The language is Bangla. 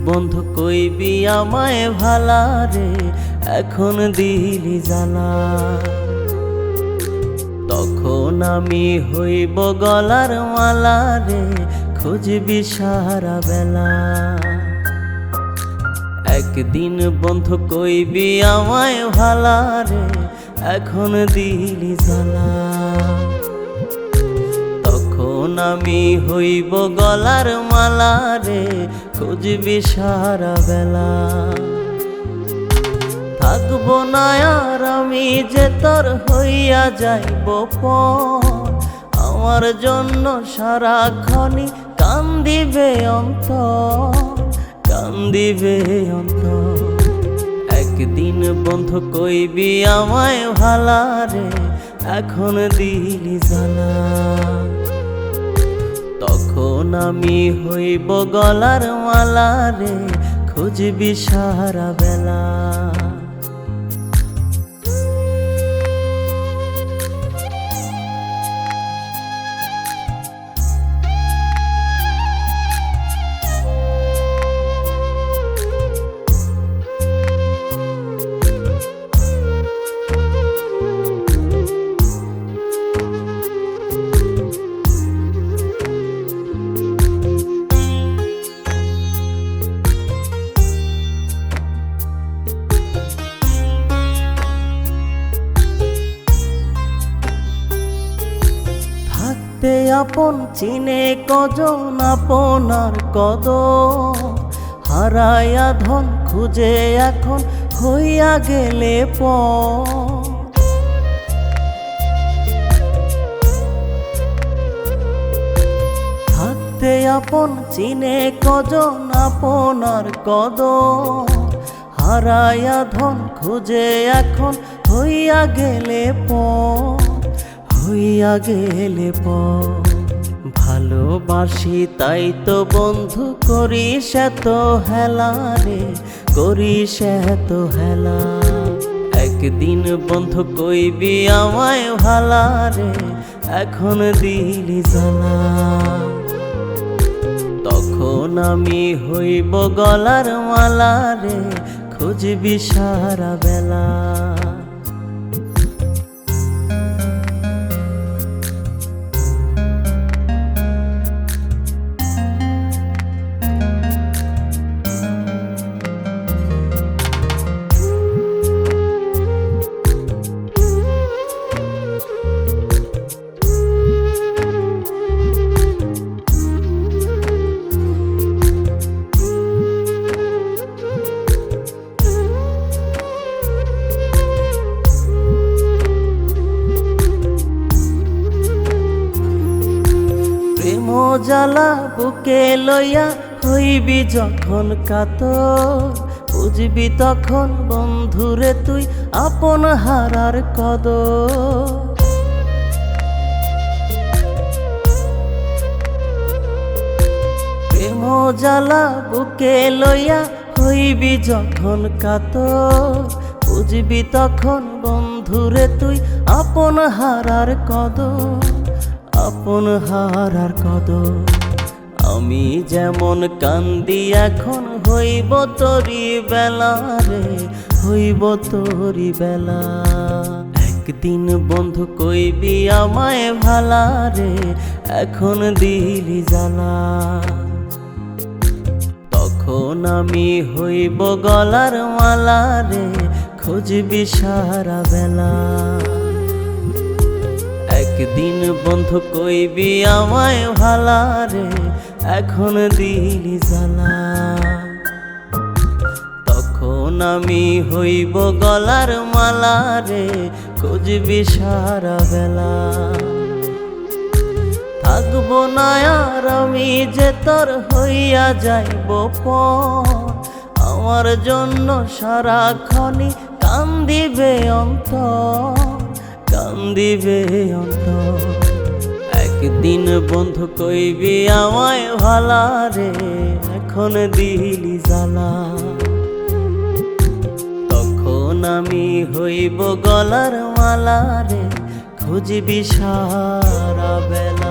বন্ধু কইবি আমায় ভালা রে, এখন দিলি জানা। তখন আমি হইব গলার মালা রে, খুঁজবি সারা বেলা। একদিন বন্ধু কইবি আমায় ভালা রে, এখন দিলি জানা। তখন আমি হইব গলার মালা রে, খুঁজবি সারা বেলা। থাকবো না আর আমি যে তোর হইয়া যাইব পর, আমার জন্য সারাক্ষণই কান্দিবে অন্তর, কান্দিবে অন্তর। একদিন বন্ধু কইবি আমায় ভালা রে, এখন দিলি জানা। তখন আমি হইব গলার মালা রে, খুঁজবি সারা বেলা। আপন চিনে কজন আপনার কদর, হারায়া ধন খুঁজে এখন হইয়া গেলে পর। থাকতে আপন চিনে কজন আপনার কদর, হারায়া ধন খুঁজে এখন হইয়া গেলে পর, হইয়া গেলে পর। ভালোবাসি তাই তো বন্ধু করিস এত হেলা রে, করিস এত হেলা। একদিন বন্ধু কইবি আমায় ভালা রে, এখন দিলি জানা। তখন আমি হইব গলার মালা রে, খুঁজবি সারা বেলা। জ্বালা বুকে লইয়া হইবি যখন কাতর, বুঝবি তখন বন্ধুরে তুই আপন হারার কদর। প্রেম জ্বালা বুকে লইয়া হইবি যখন কাতর, বুঝবি তখন বন্ধুরে তুই আপন হারার কদর, আপন হারার কদর। আমি যেমন কান্দি এখন হইব তোরি বেলা রে, হইব তোরি বেলা। একদিন বন্ধু কইবি আমায় ভালা রে, এখন দিলি জানা। তখন আমি হইব গলার মালা রে, খুঁজবি সারা বেলা। একদিন বন্ধু কইবি আমায় ভালা রে, এখন দিলি জানা। তখন আমি হইব গলার মালা রে, খুঁজবি সারা বেলা। থাকবো না আর আমি যে তোর হইয়া যাইব পর, আমার জন্য সারাক্ষণই কান্দিবে অন্তর, কান্দিবে অন্তর। একদিন বন্ধু কইবি আমায় ভালা রে, এখন দিলি জানা। তখন আমি হইব গলার মালা রে, খুঁজবি সারা বেলা।